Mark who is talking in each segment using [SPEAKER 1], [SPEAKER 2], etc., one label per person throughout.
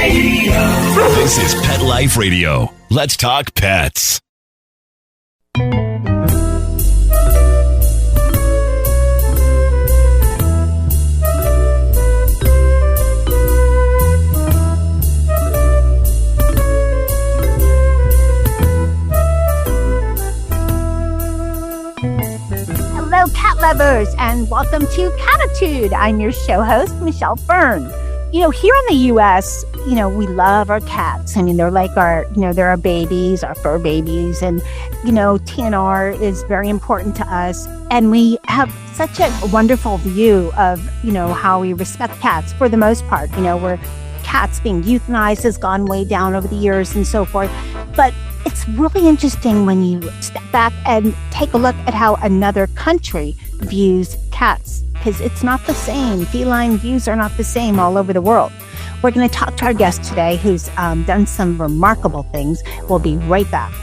[SPEAKER 1] Radio. This is Pet Life Radio. Let's talk pets.
[SPEAKER 2] Hello, cat lovers, and welcome to Cattitude. I'm your show host, Michelle Byrne. Here in the U.S., we love our cats. I mean, they're like they're our babies, our fur babies. And, TNR is very important to us. And we have such a wonderful view of, how we respect cats for the most part. Where cats being euthanized has gone way down over the years and so forth. But it's really interesting when you step back and take a look at how another country views cats, because it's not the same. Feline views are not the same all over the world. We're going to talk to our guest today who's done some remarkable things. We'll be right back.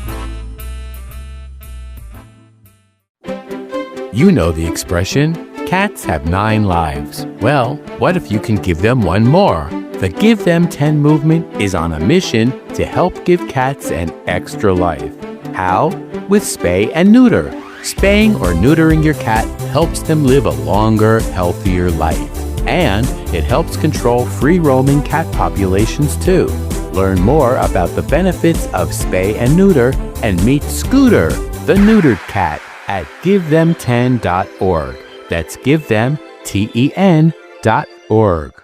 [SPEAKER 3] You know the expression, cats have 9 lives. Well, what if you can give them one more? The Give Them 10 movement is on a mission to help give cats an extra life. How? With spay and neuter. Spaying or neutering your cat helps them live a longer, healthier life. And it helps control free-roaming cat populations too. Learn more about the benefits of spay and neuter and meet Scooter, the neutered cat, at GiveThem10.org. That's GiveThem10.org.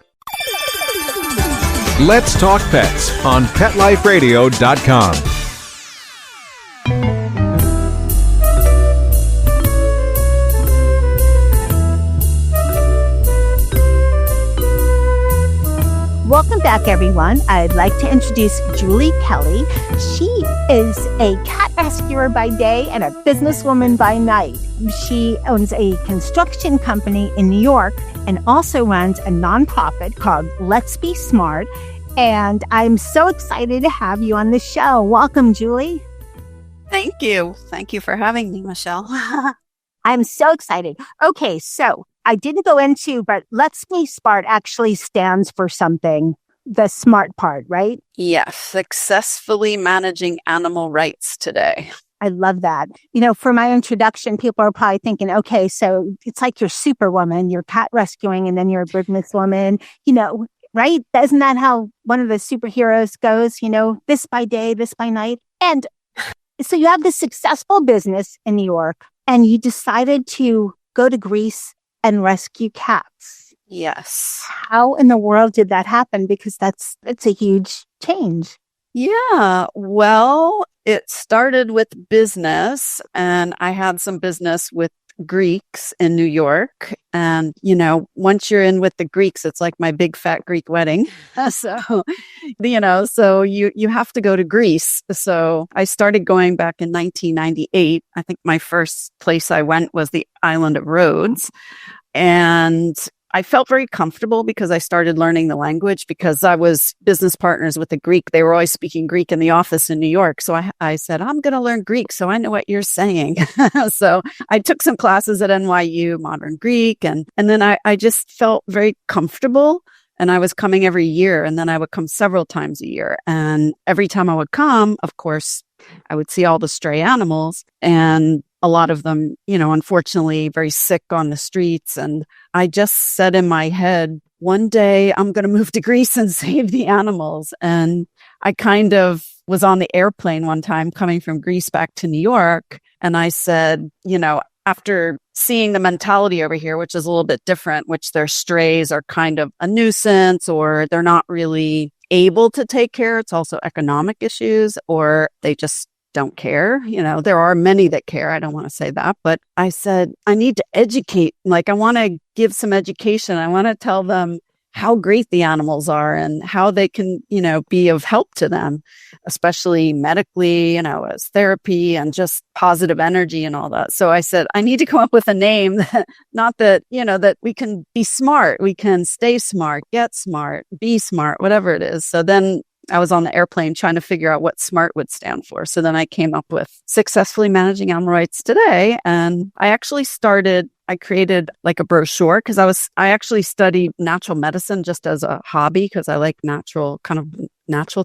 [SPEAKER 4] Let's Talk Pets on PetLifeRadio.com.
[SPEAKER 2] Welcome back, everyone. I'd like to introduce Julie Kelly. She is a cat rescuer by day and a businesswoman by night. She owns a construction company in New York and also runs a nonprofit called Let's Be Smart. And I'm so excited to have you on the show. Welcome, Julie.
[SPEAKER 5] Thank you. Thank you for having me, Michelle.
[SPEAKER 2] I'm so excited. Okay, so I didn't go into, but Let's Be Smart actually stands for something, the smart part, right?
[SPEAKER 5] Yes, successfully managing animal rights today.
[SPEAKER 2] I love that. For my introduction, people are probably thinking, okay, so it's like you're Superwoman, you're cat rescuing, and then you're a businesswoman, right? Isn't that how one of the superheroes goes, this by day, this by night? And so you have this successful business in New York, and you decided to go to Greece and rescue cats.
[SPEAKER 5] Yes.
[SPEAKER 2] How in the world did that happen? Because that's a huge change.
[SPEAKER 5] Yeah. Well, it started with business, and I had some business with Greeks in New York. And, once you're in with the Greeks, it's like my big fat Greek wedding. So you have to go to Greece. So I started going back in 1998. I think my first place I went was the island of Rhodes. And I felt very comfortable because I started learning the language because I was business partners with a Greek. They were always speaking Greek in the office in New York. So I said, I'm going to learn Greek so I know what you're saying. So I took some classes at NYU, modern Greek, and then I just felt very comfortable. And I was coming every year, and then I would come several times a year. And every time I would come, of course, I would see all the stray animals, and a lot of them, unfortunately, very sick on the streets. And I just said in my head, one day I'm going to move to Greece and save the animals. And I kind of was on the airplane one time coming from Greece back to New York. And I said, after seeing the mentality over here, which is a little bit different, which their strays are kind of a nuisance, or they're not really able to take care. It's also economic issues, or they just don't care. There are many that care. I don't want to say that, but I said, I need to educate. I want to give some education. I want to tell them how great the animals are and how they can, be of help to them, especially medically, as therapy and just positive energy and all that. So I said, I need to come up with a name that, not that, that we can be smart, we can stay smart, get smart, be smart, whatever it is. So then I was on the airplane trying to figure out what SMART would stand for. So then I came up with Successfully Managing Animal Rights Today. And I actually started I created like a brochure because I actually studied natural medicine just as a hobby because I like natural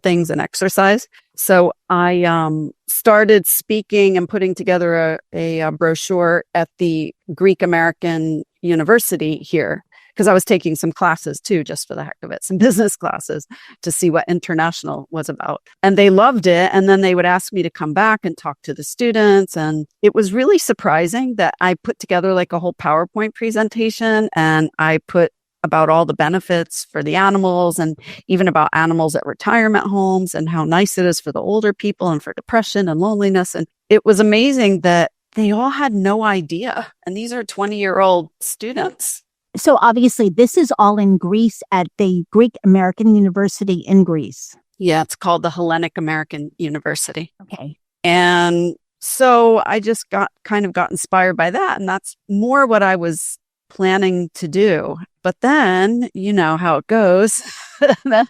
[SPEAKER 5] things and exercise. So I started speaking and putting together a brochure at the Greek American University here because I was taking some classes too, just for the heck of it, some business classes to see what international was about. And they loved it. And then they would ask me to come back and talk to the students. And it was really surprising that I put together like a whole PowerPoint presentation and I put about all the benefits for the animals and even about animals at retirement homes and how nice it is for the older people and for depression and loneliness. And it was amazing that they all had no idea. And these are 20-year-old students.
[SPEAKER 2] So obviously this is all in Greece at the Greek American University in Greece.
[SPEAKER 5] Yeah, it's called the Hellenic American University.
[SPEAKER 2] Okay.
[SPEAKER 5] And so I just got inspired by that. And that's more what I was planning to do. But then, you know how it goes, the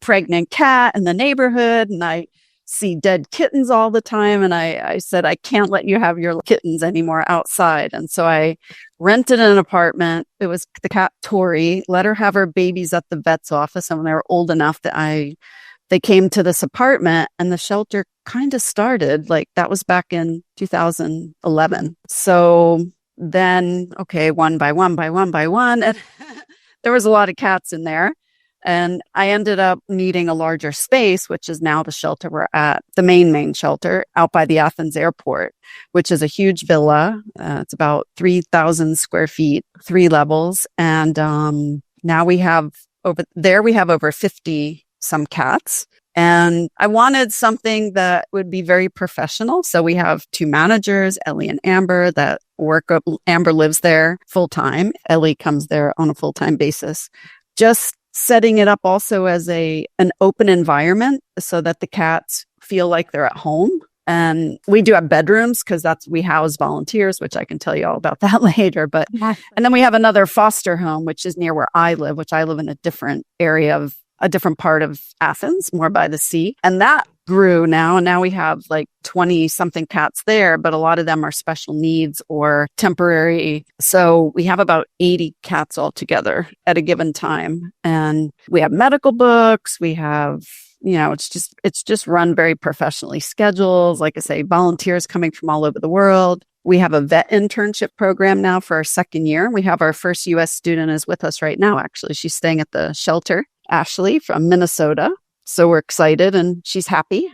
[SPEAKER 5] pregnant cat in the neighborhood, and I see dead kittens all the time. And I said, I can't let you have your kittens anymore outside. And so I rented an apartment. It was the cat Tori, let her have her babies at the vet's office. And when they were old enough that they came to this apartment and the shelter kind of started, like that was back in 2011. So then, okay, one by one, and there was a lot of cats in there. And I ended up needing a larger space, which is now the shelter we're at, the main shelter out by the Athens airport, which is a huge villa. It's about 3,000 square feet, 3 levels. And now we have over 50 some cats. And I wanted something that would be very professional. So we have 2 managers, Ellie and Amber, that work. Amber lives there full time. Ellie comes there on a full-time basis. Just setting it up also as an open environment so that the cats feel like they're at home. And we do have bedrooms because we house volunteers, which I can tell you all about that later. But and then we have another foster home, which is near where I live, which I live in a different area of a different part of Athens, more by the sea. And that grew now. And now we have like 20 something cats there, but a lot of them are special needs or temporary. So we have about 80 cats altogether at a given time. And we have medical books. We have, it's just run very professionally. Schedules, like I say, volunteers coming from all over the world. We have a vet internship program now for our 2nd year. We have our first U.S. student is with us right now, actually. She's staying at the shelter, Ashley from Minnesota. So we're excited and she's happy.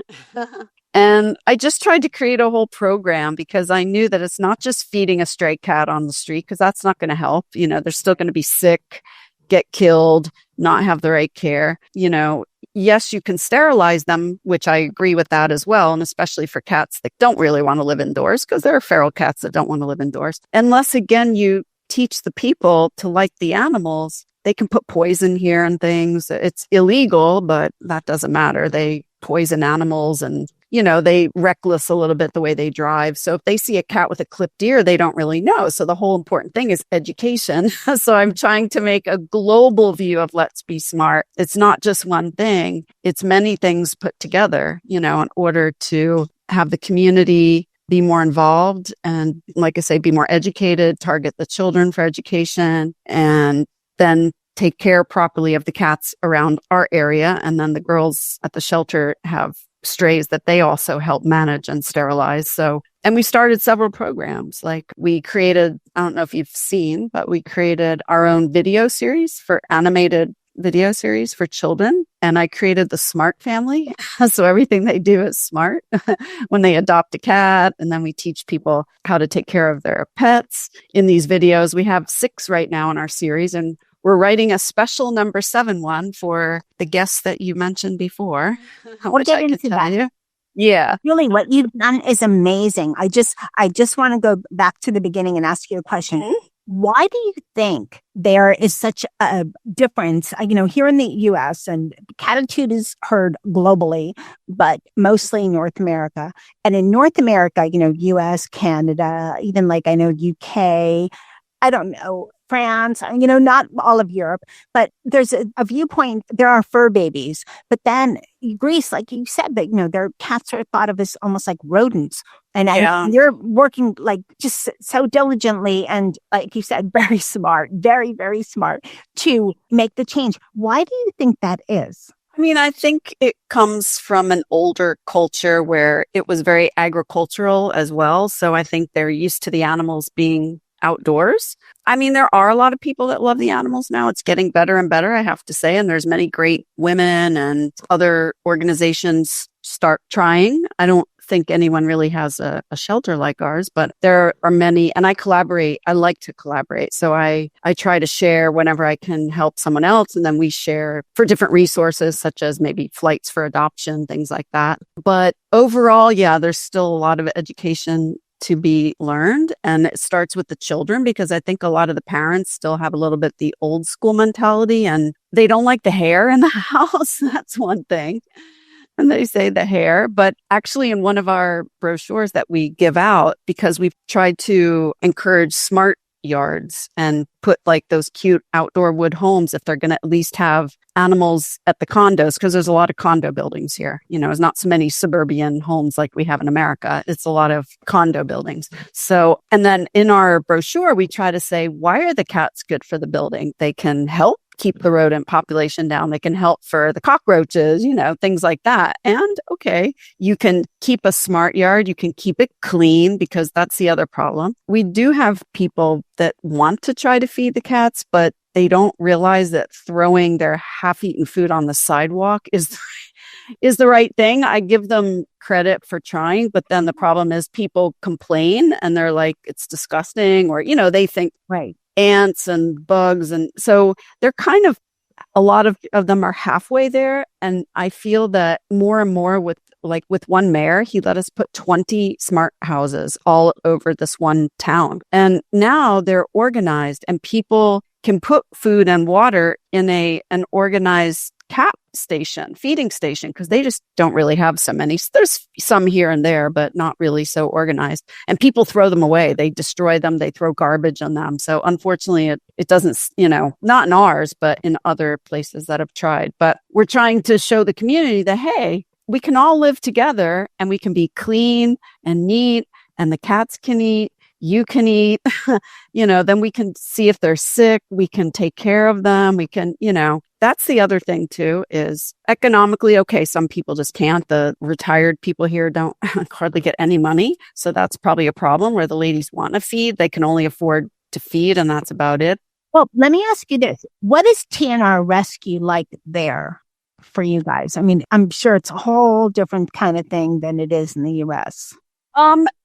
[SPEAKER 5] And I just tried to create a whole program because I knew that it's not just feeding a stray cat on the street because that's not going to help. They're still going to be sick, get killed, not have the right care. Yes, you can sterilize them, which I agree with that as well. And especially for cats that don't really want to live indoors because there are feral cats that don't want to live indoors. Unless, again, you teach the people to like the animals. They can put poison here and things. It's illegal, but that doesn't matter. They poison animals and, they reckless a little bit the way they drive. So if they see a cat with a clipped ear, they don't really know. So the whole important thing is education. So I'm trying to make a global view of let's be smart. It's not just one thing. It's many things put together, in order to have the community be more involved and, like I say, be more educated, target the children for education, and then take care properly of the cats around our area. And then the girls at the shelter have strays that they also help manage and sterilize. So, and we started several programs. Like we created, I don't know if you've seen, but we created our own animated video series for children. And I created the Smart Family. So everything they do is smart when they adopt a cat. And then we teach people how to take care of their pets in these videos. We have 6 right now in our series, and we're writing a special number 7 one for the guests that you mentioned before.
[SPEAKER 2] We'll get into that.
[SPEAKER 5] Yeah.
[SPEAKER 2] Really, what you've done is amazing. I just want to go back to the beginning and ask you a question. Mm-hmm. Why do you think there is such a difference? Here in the U.S., and Cattitude is heard globally, but mostly in North America. And in North America, U.S., Canada, even like I know UK, I don't know, France, not all of Europe, but there's a viewpoint. There are fur babies, but then Greece, like you said, that, their cats are thought of as almost like rodents. And
[SPEAKER 5] Yeah.
[SPEAKER 2] you're working like just so diligently and, like you said, very smart, very, very smart to make the change. Why do you think that is?
[SPEAKER 5] I mean, I think it comes from an older culture where it was very agricultural as well. So I think they're used to the animals being outdoors. I mean, there are a lot of people that love the animals now. It's getting better and better, I have to say. And there's many great women and other organizations start trying. I don't think anyone really has a shelter like ours, but there are many, and I collaborate. I like to collaborate. So I try to share whenever I can help someone else. And then we share for different resources, such as maybe flights for adoption, things like that. But overall, yeah, there's still a lot of education to be learned. And it starts with the children, because I think a lot of the parents still have a little bit the old school mentality and they don't like the hair in the house. That's one thing. And they say the hair, but actually in one of our brochures that we give out, because we've tried to encourage smart yards and put like those cute outdoor wood homes, if they're going to at least have animals at the condos, because there's a lot of condo buildings here. You know, it's not so many suburban homes like we have in America. It's a lot of condo buildings. So, and then in our brochure, we try to say, why are the cats good for the building? They can help keep the rodent population down. They can help for the cockroaches, you know, things like that. And okay, you can keep a smart yard. You can keep it clean, because that's the other problem. We do have people that want to try to feed the cats, but they don't realize that throwing their half-eaten food on the sidewalk is the right thing. I give them credit for trying, but then the problem is people complain and they're like, it's disgusting, or, you know, they think
[SPEAKER 2] Right.
[SPEAKER 5] ants and bugs. And so they're kind of, a lot of them are halfway there. And I feel that more and more with one mayor, he let us put 20 smart houses all over this one town. And now they're organized and people can put food and water in an organized feeding station, because they just don't really have so many. There's some here and there, but not really so organized. And people throw them away. They destroy them. They throw garbage on them. So unfortunately, it doesn't, you know, not in ours, but in other places that have tried. But we're trying to show the community that, hey, we can all live together and we can be clean and neat, and the cats can eat. You can eat, you know, then we can see if they're sick. We can take care of them. We can, you know, that's the other thing too, is economically, okay, some people just can't. The retired people here don't hardly get any money. So that's probably a problem where the ladies want to feed. They can only afford to feed, and that's about it.
[SPEAKER 2] Well, let me ask you this. What is TNR rescue like there for you guys? I mean, I'm sure it's a whole different kind of thing than it is in the US.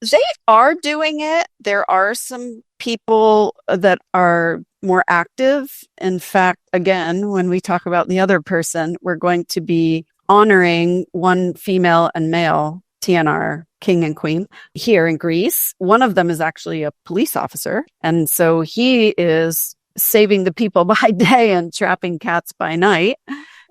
[SPEAKER 5] They are doing it. There are some people that are more active. In fact, again, when we talk about the other person, we're going to be honoring one female and male TNR king and queen here in Greece. One of them is actually a police officer. And so he is saving the people by day and trapping cats by night.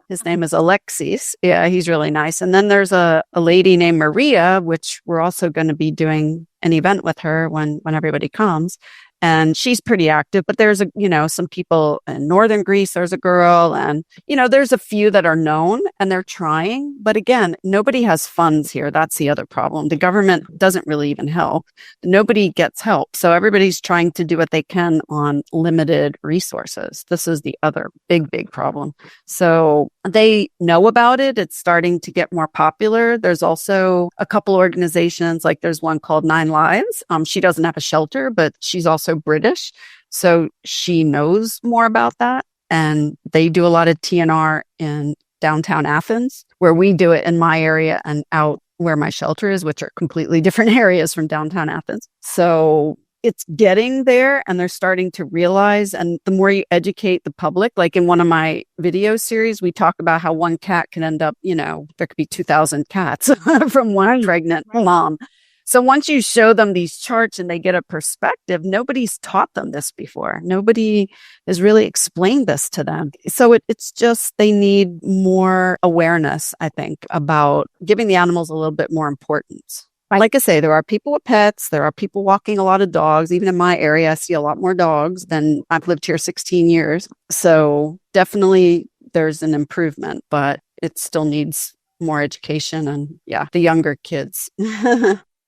[SPEAKER 5] His name is Alexis. Yeah, he's really nice. And then there's a lady named Maria, which we're also going to be doing an event with her when everybody comes. And she's pretty active, but there's some people in northern Greece, there's a girl, and, there's a few that are known and they're trying. But again, nobody has funds here. That's the other problem. The government doesn't really even help. Nobody gets help. So everybody's trying to do what they can on limited resources. This is the other big problem. So they know about it. It's starting to get more popular. There's also a couple organizations, like there's one called 9 Lives. She doesn't have a shelter, but she's also British. So she knows more about that. And they do a lot of TNR in downtown Athens, where we do it in my area and out where my shelter is, which are completely different areas from downtown Athens. So it's getting there and they're starting to realize. And the more you educate the public, like in one of my video series, we talk about how one cat can end up, there could be 2,000 cats from one pregnant mom. So once you show them these charts and they get a perspective, nobody's taught them this before. Nobody has really explained this to them. So it's just they need more awareness, I think, about giving the animals a little bit more importance. Like I say, there are people with pets. There are people walking a lot of dogs. Even in my area, I see a lot more dogs than I've lived here 16 years. So definitely there's an improvement, but it still needs more education and, the younger kids.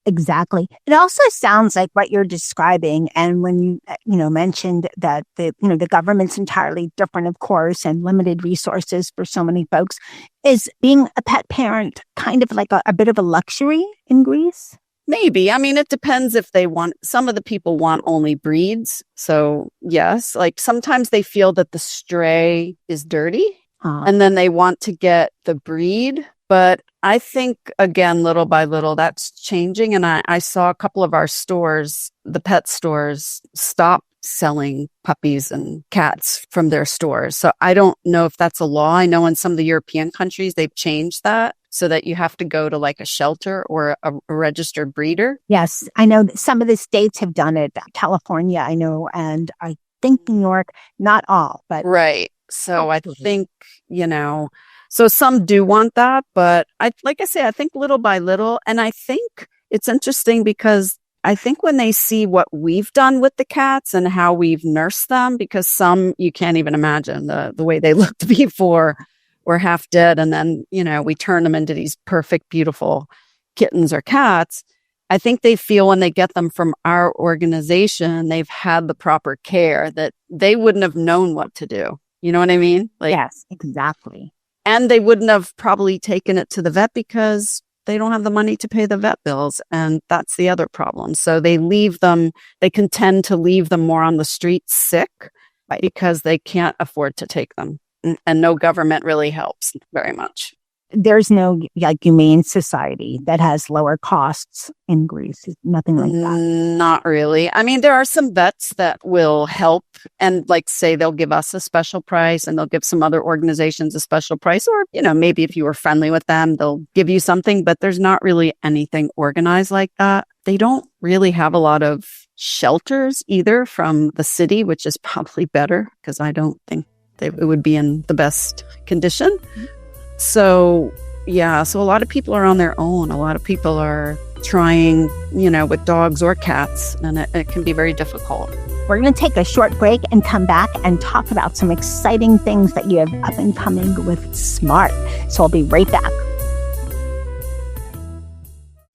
[SPEAKER 2] Exactly. It also sounds like what you're describing. And when you mentioned that the government's entirely different, of course, and limited resources for so many folks, is being a pet parent kind of like a bit of a luxury in Greece?
[SPEAKER 5] Maybe. I mean, it depends if they want, some of the people want only breeds. So yes, like sometimes they feel that the stray is dirty and then they want to get the breed. But I think, again, little by little, that's changing. And I saw a couple of our stores, the pet stores, stop selling puppies and cats from their stores. So I don't know if that's a law. I know in some of the European countries, they've changed that so that you have to go to like a shelter or a registered breeder.
[SPEAKER 2] Yes, I know that some of the states have done it. California, I know, and I think New York, not all, but.
[SPEAKER 5] Right. So I think, so some do want that, but like I say, I think little by little. And I think it's interesting because I think when they see what we've done with the cats and how we've nursed them, because some you can't even imagine the way they looked before or half dead. And then, we turn them into these perfect, beautiful kittens or cats. I think they feel when they get them from our organization, they've had the proper care that they wouldn't have known what to do. You know what I mean?
[SPEAKER 2] Yes, exactly.
[SPEAKER 5] And they wouldn't have probably taken it to the vet because they don't have the money to pay the vet bills. And that's the other problem. So they can tend to leave them more on the street sick because they can't afford to take them. And no government really helps very much.
[SPEAKER 2] There's no humane society that has lower costs in Greece. Nothing like that.
[SPEAKER 5] Not really. I mean, there are some vets that will help and say they'll give us a special price and they'll give some other organizations a special price. Or, maybe if you were friendly with them, they'll give you something, but there's not really anything organized like that. They don't really have a lot of shelters either from the city, which is probably better because I don't think it would be in the best condition. So, so a lot of people are on their own. A lot of people are trying, with dogs or cats, and it can be very difficult.
[SPEAKER 2] We're going to take a short break and come back and talk about some exciting things that you have up and coming with Smart. So I'll be right back.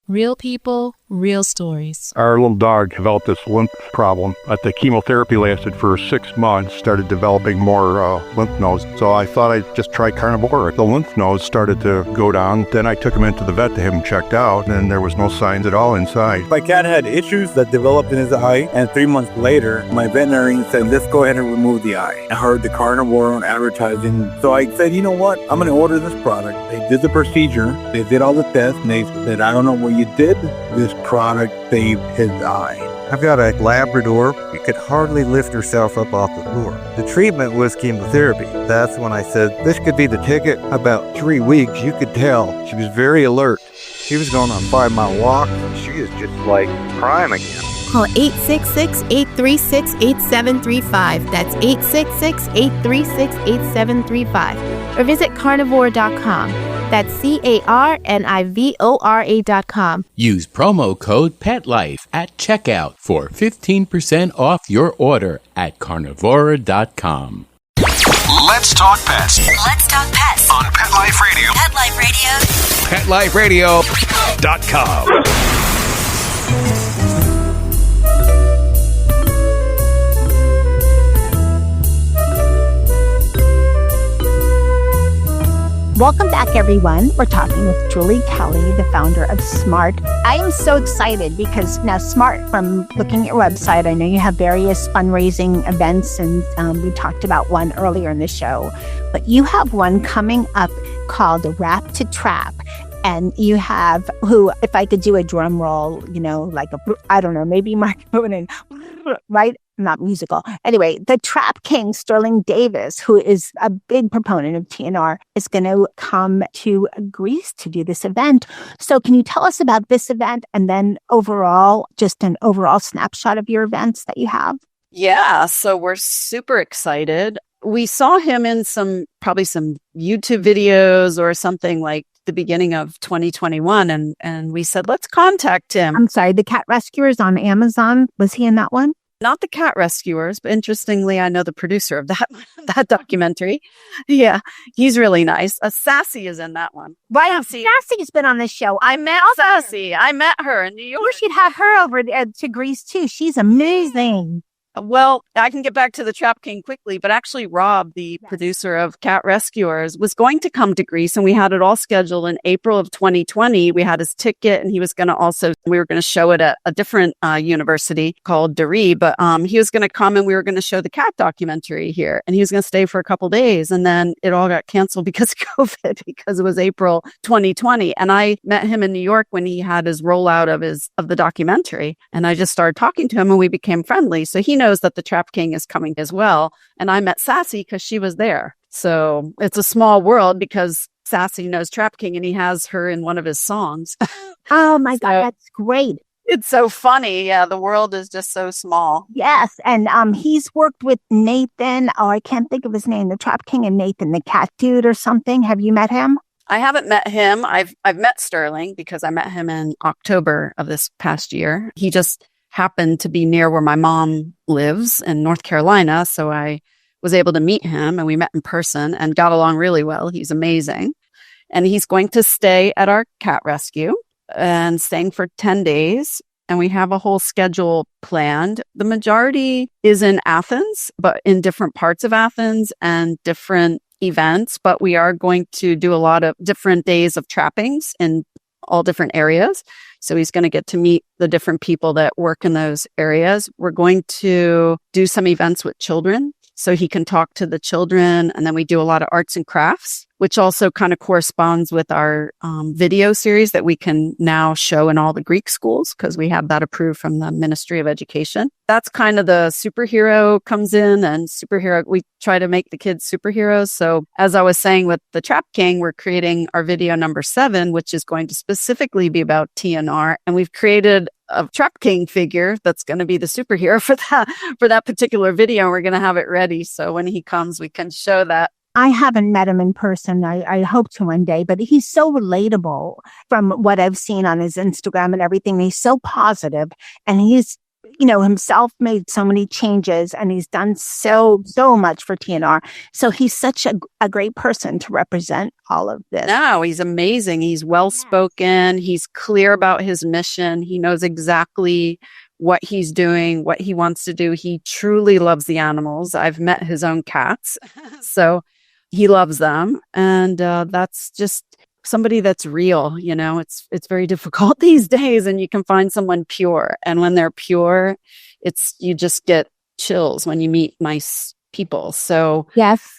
[SPEAKER 6] Real people, real stories.
[SPEAKER 7] Our little dog developed this lymph problem. The chemotherapy lasted for 6 months, started developing more lymph nodes. So I thought I'd just try carnivore. The lymph nodes started to go down. Then I took him into the vet to have him checked out, and there was no signs at all inside.
[SPEAKER 8] My cat had issues that developed in his eye, and 3 months later, my veterinarian said, let's go ahead and remove the eye. I heard the carnivore on advertising, so I said, you know what? I'm going to order this product. They did the procedure. They did all the tests, and they said, I don't know what you did. This product saved his eye.
[SPEAKER 9] I've got a Labrador who could hardly lift herself up off the floor. The treatment was chemotherapy. That's when I said, this could be the ticket. About 3 weeks, you could tell. She was very alert. She was going on a 5-mile walk. She is just like prime again.
[SPEAKER 6] Call 866-836-8735. That's 866-836-8735. Or visit carnivore.com. That's carnivora.com.
[SPEAKER 3] Use promo code PETLIFE at checkout for 15% off your order at carnivora.com.
[SPEAKER 1] Let's talk pets.
[SPEAKER 10] Let's talk pets
[SPEAKER 1] On Pet Life Radio.
[SPEAKER 10] Pet Life Radio.
[SPEAKER 1] PetLifeRadio.com.
[SPEAKER 2] Welcome back, everyone. We're talking with Julie Kelly, the founder of Smart. I am so excited because now Smart, from looking at your website, I know you have various fundraising events, and we talked about one earlier in the show, but you have one coming up called Wrap to Trap. And you have if I could do a drum roll, I don't know, maybe Mark Bonin, right? Not musical. Anyway, the Trap King, Sterling Davis, who is a big proponent of TNR, is going to come to Greece to do this event. So can you tell us about this event and then just an overall snapshot of your events that you have?
[SPEAKER 5] Yeah, so we're super excited. We saw him in probably some YouTube videos or something like the beginning of 2021. And we said, let's contact him.
[SPEAKER 2] I'm sorry, The Cat Rescuers on Amazon. Was he in that one?
[SPEAKER 5] Not the cat rescuers, but interestingly, I know the producer of that documentary. Yeah, he's really nice. Sassy is in that one.
[SPEAKER 2] Right. Sassy's been on the show.
[SPEAKER 5] I met Sassy. I met her in New York.
[SPEAKER 2] We should have her over to Greece too. She's amazing.
[SPEAKER 5] Well, I can get back to the Trap King quickly, but actually Rob, the producer of Cat Rescuers, was going to come to Greece, and we had it all scheduled in April of 2020. We had his ticket, and he was going to we were going to show it at a different university called Deri, but he was going to come and we were going to show the cat documentary here, and he was going to stay for a couple days, and then it all got canceled because of COVID, because it was April 2020. And I met him in New York when he had his rollout of the documentary, and I just started talking to him, and we became friendly. So he knows that the Trap King is coming as well. And I met Sassy because she was there. So it's a small world because Sassy knows Trap King and he has her in one of his songs.
[SPEAKER 2] Oh my God, that's great.
[SPEAKER 5] It's so funny. Yeah, the world is just so small.
[SPEAKER 2] Yes. And he's worked with Nathan. Oh, I can't think of his name. The Trap King and Nathan, the Cattitude or something. Have you met him?
[SPEAKER 5] I haven't met him. I've met Sterling because I met him in October of this past year. He just happened to be near where my mom lives in North Carolina. So I was able to meet him and we met in person and got along really well. He's amazing. And he's going to stay at our cat rescue and staying for 10 days. And we have a whole schedule planned. The majority is in Athens, but in different parts of Athens and different events. But we are going to do a lot of different days of trappings in all different areas. So he's going to get to meet the different people that work in those areas. We're going to do some events with children so he can talk to the children. And then we do a lot of arts and crafts, which also kind of corresponds with our video series that we can now show in all the Greek schools because we have that approved from the Ministry of Education. That's kind of the superhero comes in, and we try to make the kids superheroes. So as I was saying with the Trap King, we're creating our video number 7, which is going to specifically be about TNR. And we've created a Trap King figure that's going to be the superhero for that particular video. We're going to have it ready. So when he comes, we can show that.
[SPEAKER 2] I haven't met him in person. I hope to one day, but he's so relatable from what I've seen on his Instagram and everything. He's so positive, and he's, himself made so many changes, and he's done so much for TNR. So he's such a great person to represent all of this.
[SPEAKER 5] No, he's amazing. He's well-spoken. He's clear about his mission. He knows exactly what he's doing, what he wants to do. He truly loves the animals. I've met his own cats. So he loves them. And that's just somebody that's real. It's very difficult these days, and you can find someone pure. And when they're pure, you just get chills when you meet nice people. So
[SPEAKER 2] yes.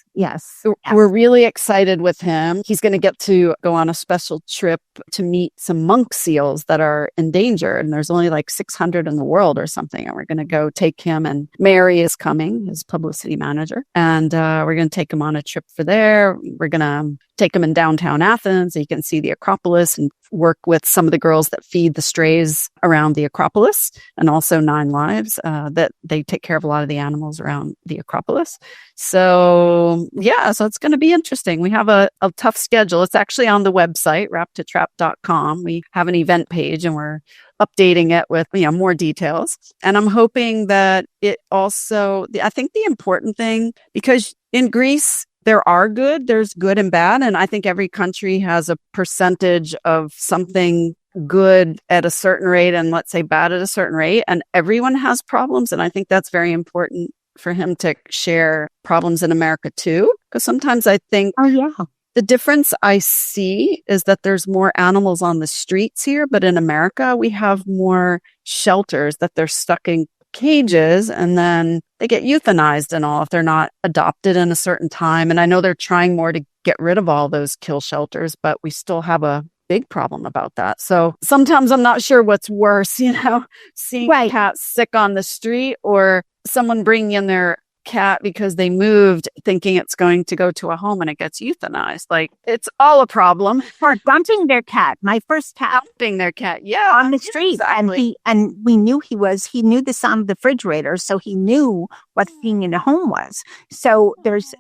[SPEAKER 5] We're really excited with him. He's going to get to go on a special trip to meet some monk seals that are endangered. And there's only like 600 in the world or something. And we're going to go take him, and Mary is coming, his publicity manager. And we're going to take him on a trip for there. We're going to take him in downtown Athens so you can see the Acropolis and work with some of the girls that feed the strays around the Acropolis, and also 9 Lives, that they take care of a lot of the animals around the Acropolis. So it's going to be interesting. We have a tough schedule. It's actually on the website, wraptotrap.com. We have an event page, and we're updating it with more details. And I'm hoping that it also, I think the important thing, because in Greece, there's good and bad. And I think every country has a percentage of something good at a certain rate and, let's say, bad at a certain rate. And everyone has problems. And I think that's very important for him to share problems in America too. Because sometimes I think the difference I see is that there's more animals on the streets here. But in America, we have more shelters that they're stuck in cages, and then they get euthanized and all if they're not adopted in a certain time. And I know they're trying more to get rid of all those kill shelters, but we still have a big problem about that. So sometimes I'm not sure what's worse, seeing cats sick on the street, or someone bringing in their cat because they moved thinking it's going to go to a home and it gets euthanized. Like, it's all a problem.
[SPEAKER 2] Or dumping their cat. My first cat.
[SPEAKER 5] Dumping their cat.
[SPEAKER 2] On the street. Exactly. And we knew he knew the sound of the refrigerator. So he knew what being in a home was. So there's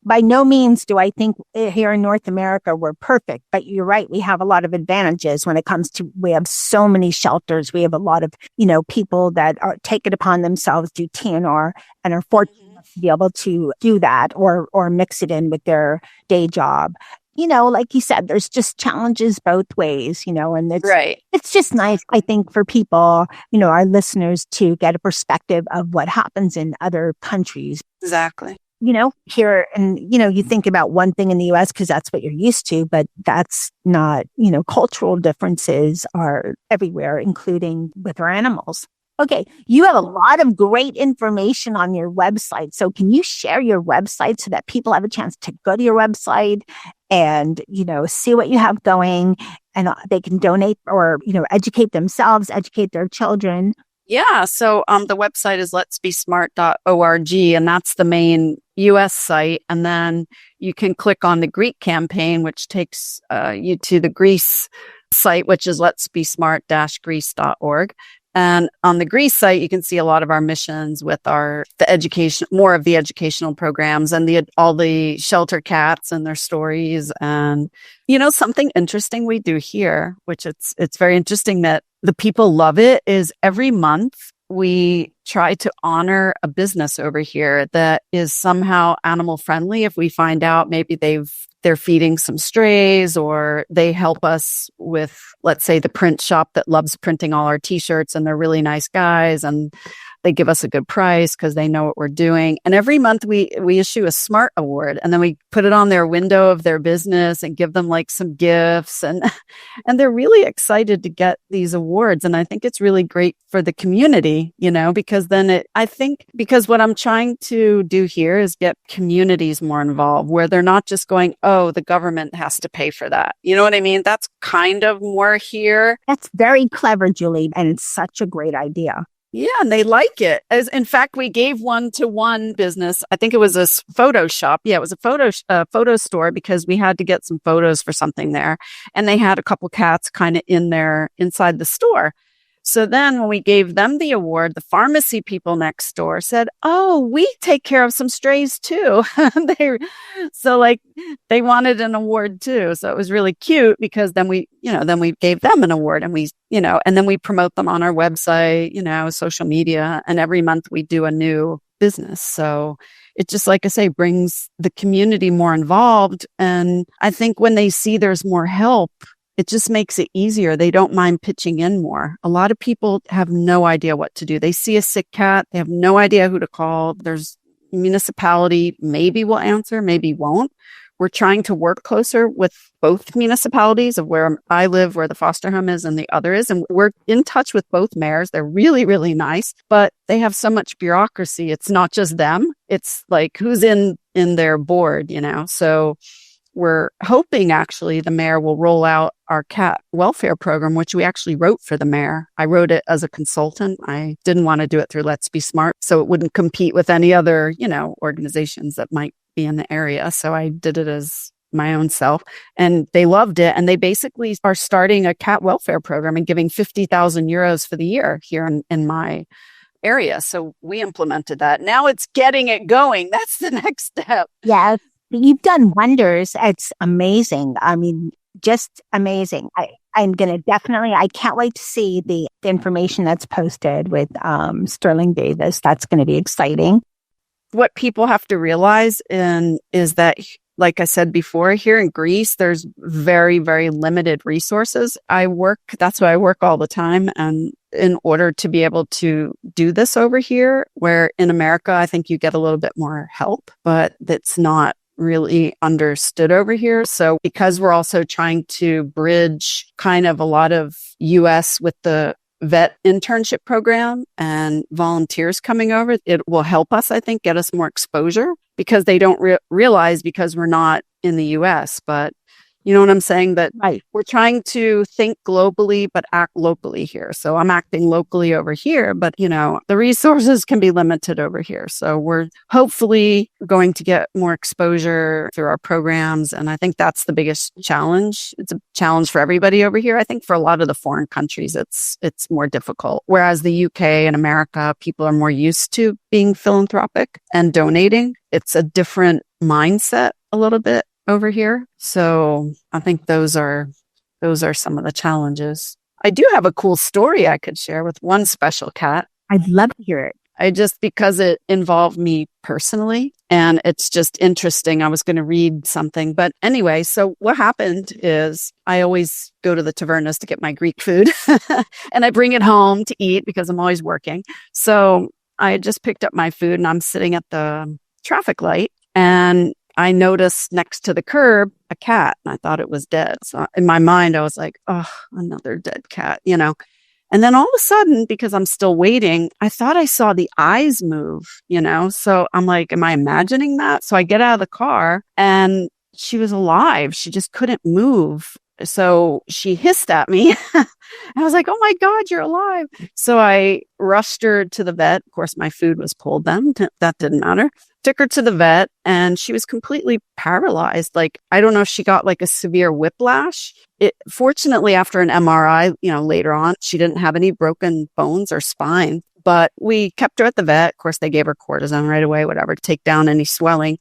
[SPEAKER 2] by no means do I think here in North America we're perfect, but you're right. We have a lot of advantages when it comes to, we have so many shelters. We have a lot of, people that take it upon themselves, do TNR, and are fortunate to be able to do that or mix it in with their day job. Like you said, there's just challenges both ways, and it's just nice, I think, for people, our listeners to get a perspective of what happens in other countries.
[SPEAKER 5] Exactly.
[SPEAKER 2] Here, and, you think about one thing in the US because that's what you're used to, but that's not, cultural differences are everywhere, including with our animals. Okay. You have a lot of great information on your website. So can you share your website so that people have a chance to go to your website and, see what you have going, and they can donate or, educate themselves, educate their children?
[SPEAKER 5] Yeah. So the website is letsbesmart.org, and that's the main US site. And then you can click on the Greek campaign, which takes you to the Greece site, which is letsbesmart-greece.org. And on the Greece site, you can see a lot of our missions with the education, more of the educational programs, and all the shelter cats and their stories. And, something interesting we do here, which it's very interesting that the people love it, is every month we try to honor a business over here that is somehow animal friendly. If we find out maybe they're feeding some strays, or they help us with, let's say, the print shop that loves printing all our t-shirts, and they're really nice guys, and they give us a good price because they know what we're doing. And every month we issue a SMART award, and then we put it on their window of their business and give them like some gifts, and they're really excited to get these awards. And I think it's really great for the community, because then because what I'm trying to do here is get communities more involved, where they're not just going, oh, the government has to pay for that. You know what I mean? That's kind of more here.
[SPEAKER 2] That's very clever, Julie. And it's such a great idea.
[SPEAKER 5] Yeah, and they like it. In fact, we gave one to one business. I think it was a photo shop. Yeah, it was a photo store, because we had to get some photos for something there. And they had a couple cats kind of inside the store. So then when we gave them the award, the pharmacy people next door said, oh, we take care of some strays too. They wanted an award too. So it was really cute, because then we gave them an award, and and then we promote them on our website, social media, and every month we do a new business. So it just, like I say, brings the community more involved. And I think when they see there's more help, it just makes it easier. They don't mind pitching in more. A lot of people have no idea what to do. They see a sick cat. They have no idea who to call. There's municipality, maybe will answer, maybe won't. We're trying to work closer with both municipalities of where I live, where the foster home is, and the other is. And we're in touch with both mayors. They're really, really nice, but they have so much bureaucracy. It's not just them. It's like who's in their board, So we're hoping actually the mayor will roll out our cat welfare program, which we actually wrote for the mayor. I wrote it as a consultant. I didn't want to do it through Let's Be Smart, so it wouldn't compete with any other, organizations that might be in the area. So I did it as my own self, and they loved it. And they basically are starting a cat welfare program and giving 50,000 euros for the year here in my area. So we implemented that. Now it's getting it going. That's the next step.
[SPEAKER 2] Yes. You've done wonders. It's amazing. I mean, just amazing. I'm going to I can't wait to see the information that's posted with Sterling Davis. That's going to be exciting.
[SPEAKER 5] What people have to realize is that, like I said before, here in Greece, there's very, very limited resources. That's why I work all the time. And in order to be able to do this over here, where in America, I think you get a little bit more help, but that's not really understood over here. So because we're also trying to bridge kind of a lot of US with the vet internship program and volunteers coming over, it will help us, I think, get us more exposure, because they don't realize, because we're not in the US, but you know what I'm saying? That
[SPEAKER 2] right.
[SPEAKER 5] We're trying to think globally, but act locally here. So I'm acting locally over here, but the resources can be limited over here. So we're hopefully going to get more exposure through our programs. And I think that's the biggest challenge. It's a challenge for everybody over here. I think for a lot of the foreign countries, it's more difficult. Whereas the UK and America, people are more used to being philanthropic and donating. It's a different mindset a little bit over here. So I think those are some of the challenges. I do have a cool story I could share with one special cat.
[SPEAKER 2] I'd love to hear it.
[SPEAKER 5] Because it involved me personally, and it's just interesting. I was going to read something, but anyway, so what happened is I always go to the tavernas to get my Greek food and I bring it home to eat because I'm always working. So I had just picked up my food and I'm sitting at the traffic light and I noticed next to the curb a cat and I thought it was dead. So in my mind, I was like, oh, another dead cat, And then all of a sudden, because I'm still waiting, I thought I saw the eyes move, So I'm like, am I imagining that? So I get out of the car and she was alive. She just couldn't move. So she hissed at me. I was like, oh my God, you're alive. So I rushed her to the vet. Of course, my food was cold then. That didn't matter. Took her to the vet and she was completely paralyzed. Like, I don't know if she got like a severe whiplash. Fortunately, after an MRI, later on, she didn't have any broken bones or spine, but we kept her at the vet. Of course, they gave her cortisone right away, whatever, to take down any swelling.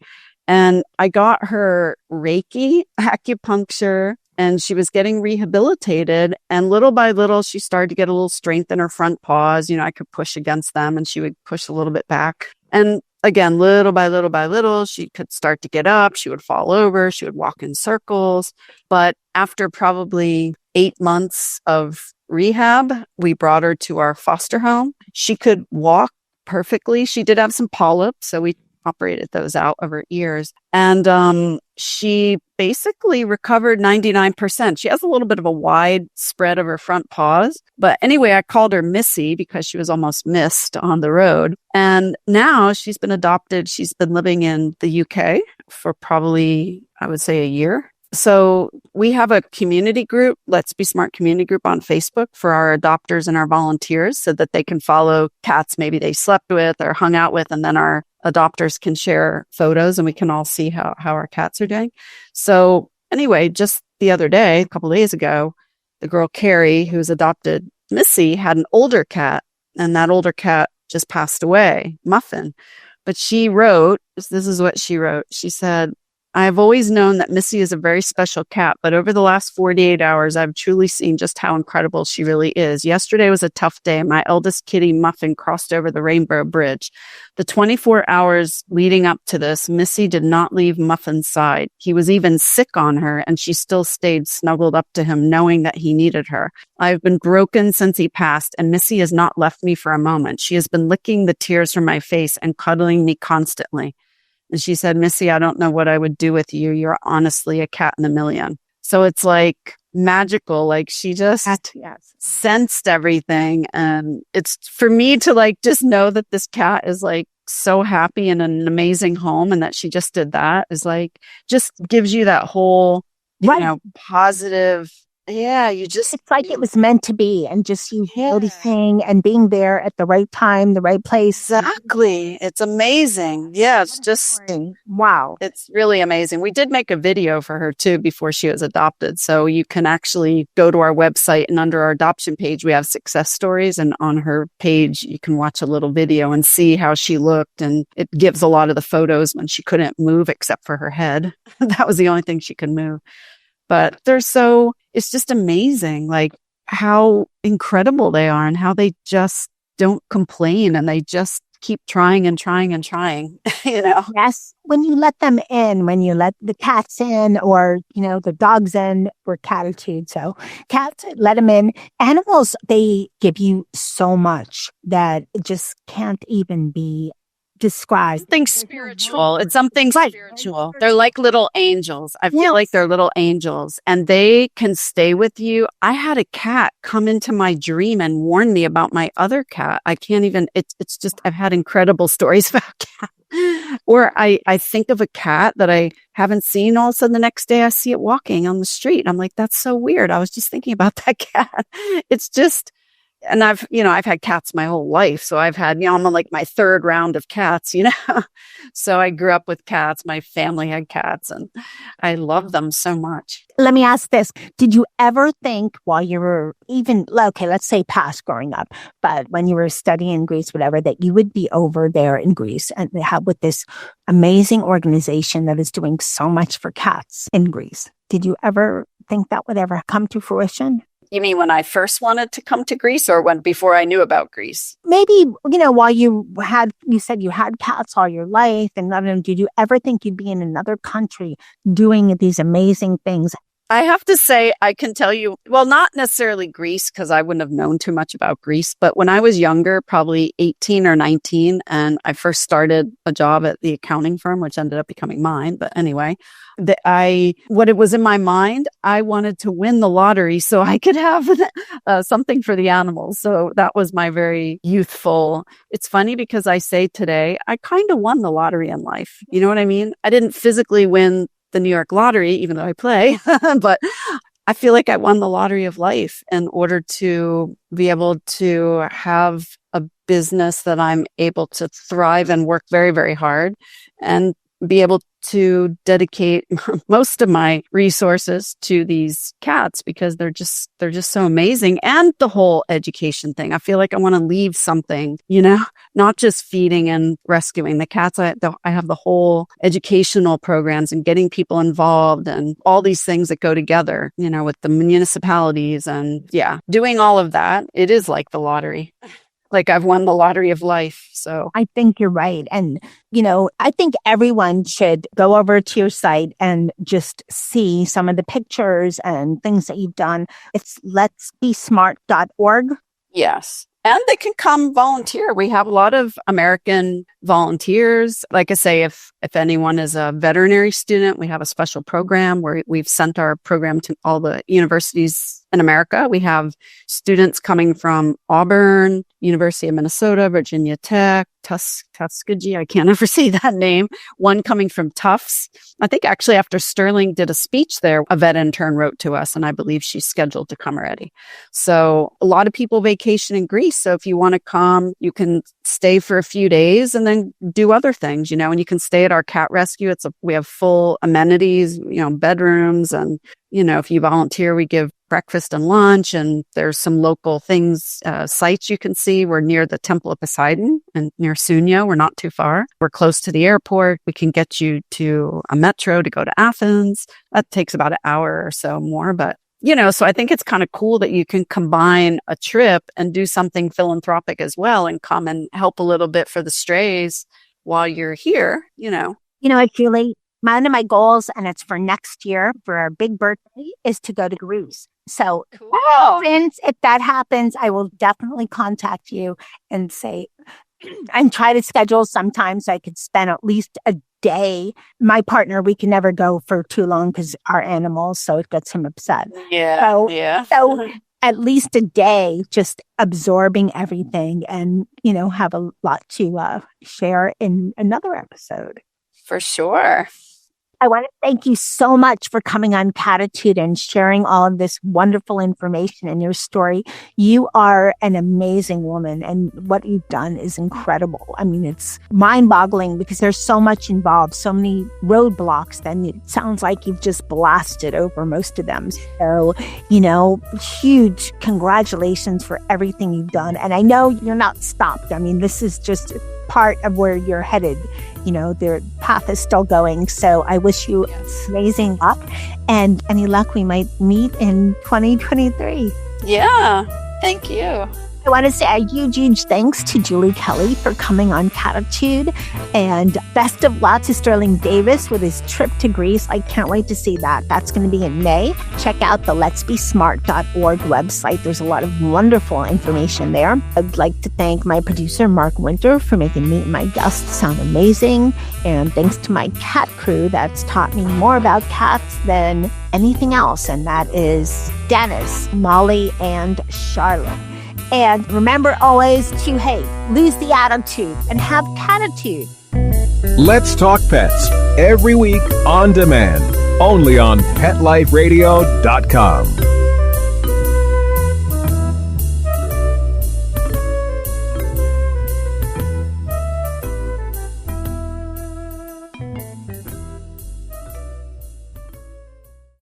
[SPEAKER 5] And I got her Reiki, acupuncture, and she was getting rehabilitated. And little by little, she started to get a little strength in her front paws. I could push against them and she would push a little bit back. And again, little by little, she could start to get up. She would fall over. She would walk in circles. But after probably 8 months of rehab, we brought her to our foster home. She could walk perfectly. She did have some polyps, so we operated those out of her ears. And she basically recovered 99%. She has a little bit of a wide spread of her front paws. But anyway, I called her Missy because she was almost missed on the road. And now she's been adopted. She's been living in the UK for probably, I would say, a year. So we have a community group, Let's Be Smart community group on Facebook for our adopters and our volunteers so that they can follow cats maybe they slept with or hung out with. And then our adopters can share photos and we can all see how our cats are doing. So anyway, just the other day, a couple of days ago, the girl Carrie, who's adopted Missy, had an older cat and that older cat just passed away, Muffin. But she wrote, this is what she wrote. She said, I've always known that Missy is a very special cat, but over the last 48 hours, I've truly seen just how incredible she really is. Yesterday was a tough day. My eldest kitty, Muffin, crossed over the Rainbow Bridge. The 24 hours leading up to this, Missy did not leave Muffin's side. He was even sick on her, and she still stayed snuggled up to him, knowing that he needed her. I've been broken since he passed, and Missy has not left me for a moment. She has been licking the tears from my face and cuddling me constantly. And she said, Missy, I don't know what I would do with you. You're honestly a cat in a million. So it's like magical. Like she just sensed everything. And it's for me to like just know that this cat is like so happy in an amazing home and that she just did that is like, just gives you that whole, positive. Yeah, it's
[SPEAKER 2] like it was meant to be and just you noticing and being there at the right time, the right place.
[SPEAKER 5] Exactly. It's amazing. Yeah, it's just,
[SPEAKER 2] wow.
[SPEAKER 5] It's really amazing. We did make a video for her too before she was adopted. So you can actually go to our website and under our adoption page, we have success stories. And on her page, you can watch a little video and see how she looked. And it gives a lot of the photos when she couldn't move except for her head. That was the only thing she could move. But it's just amazing, like how incredible they are and how they just don't complain and they just keep trying and trying and trying,
[SPEAKER 2] Yes. When you let them in, when you let the cats in or, the dogs in, we're Cattitude. So cats, let them in. Animals, they give you so much that it just can't even be described.
[SPEAKER 5] Something spiritual. It's something spiritual. They're like little angels. I feel like they're little angels and they can stay with you. I had a cat come into my dream and warn me about my other cat. I can't even, it's just, I've had incredible stories about cats. Or I think of a cat that I haven't seen. All of a sudden the next day I see it walking on the street. I'm like, that's so weird. I was just thinking about that cat. It's just, And I've had cats my whole life. So I've had, I'm on like my third round of cats, So I grew up with cats. My family had cats and I love them so much.
[SPEAKER 2] Let me ask this. Did you ever think while you were let's say past growing up, but when you were studying in Greece, whatever, that you would be over there in Greece and have with this amazing organization that is doing so much for cats in Greece? Did you ever think that would ever come to fruition?
[SPEAKER 5] You mean when I first wanted to come to Greece or before I knew about Greece?
[SPEAKER 2] Maybe, while you said you had cats all your life and did you ever think you'd be in another country doing these amazing things?
[SPEAKER 5] I have to say, I can tell you, well, not necessarily Greece, because I wouldn't have known too much about Greece. But when I was younger, probably 18 or 19, and I first started a job at the accounting firm, which ended up becoming mine. But anyway, what it was in my mind, I wanted to win the lottery so I could have something for the animals. So that was my very youthful. It's funny because I say today, I kind of won the lottery in life. You know what I mean? I didn't physically win the New York lottery, even though I play, but I feel like I won the lottery of life in order to be able to have a business that I'm able to thrive and work very, very hard and be able to dedicate most of my resources to these cats because they're just so amazing. And the whole education thing, I feel like I want to leave something, not just feeding and rescuing the cats. I have the whole educational programs and getting people involved and all these things that go together, with the municipalities and doing all of that. It is like the lottery. Like I've won the lottery of life. So
[SPEAKER 2] I think you're right. And, I think everyone should go over to your site and just see some of the pictures and things that you've done. It's letsbesmart.org.
[SPEAKER 5] Yes. And they can come volunteer. We have a lot of American volunteers. Like I say, if anyone is a veterinary student, we have a special program where we've sent our program to all the universities in America. We have students coming from Auburn, University of Minnesota, Virginia Tech, Tuskegee. I can't ever say that name. One coming from Tufts. I think actually after Sterling did a speech there, a vet intern wrote to us, and I believe she's scheduled to come already. So a lot of people vacation in Greece. So if you want to come, you can stay for a few days and then do other things, and you can stay at our cat rescue. We have full amenities, bedrooms, and, if you volunteer, we give breakfast and lunch, and there's some local things, sites you can see. We're near the Temple of Poseidon and near Sunia. We're not too far. We're close to the airport. We can get you to a metro to go to Athens. That takes about an hour or so more, but so I think it's kind of cool that you can combine a trip and do something philanthropic as well and come and help a little bit for the strays while you're here,
[SPEAKER 2] Julie, one of my goals, and it's for next year for our big birthday, is to go to Greece. So since if that happens, I will definitely contact you and say, and try to schedule sometime so I could spend at least a day. My partner, we can never go for too long because our animals, so it gets him upset. So at least a day, just absorbing everything and, have a lot to share in another episode.
[SPEAKER 5] For sure.
[SPEAKER 2] I want to thank you so much for coming on Cattitude and sharing all of this wonderful information in your story. You are an amazing woman, and what you've done is incredible. I mean, it's mind-boggling because there's so much involved, so many roadblocks, then it sounds like you've just blasted over most of them. So, huge congratulations for everything you've done. And I know you're not stopped. I mean, this is just part of where you're headed. The path is still going. So I wish you amazing luck and any luck we might meet in 2023.
[SPEAKER 5] Yeah. Thank you.
[SPEAKER 2] I want to say a huge thanks to Julie Kelly for coming on Cattitude, and best of luck to Sterling Davis with his trip to Greece. I can't wait to see that. That's going to be in May. Check out the letsbesmart.org website. There's a lot of wonderful information there. I'd like to thank my producer, Mark Winter, for making me and my guests sound amazing. And thanks to my cat crew that's taught me more about cats than anything else. And that is Dennis, Molly, and Charlotte. And remember always to, lose the attitude and have Cattitude.
[SPEAKER 4] Let's Talk Pets, every week on demand, only on PetLifeRadio.com.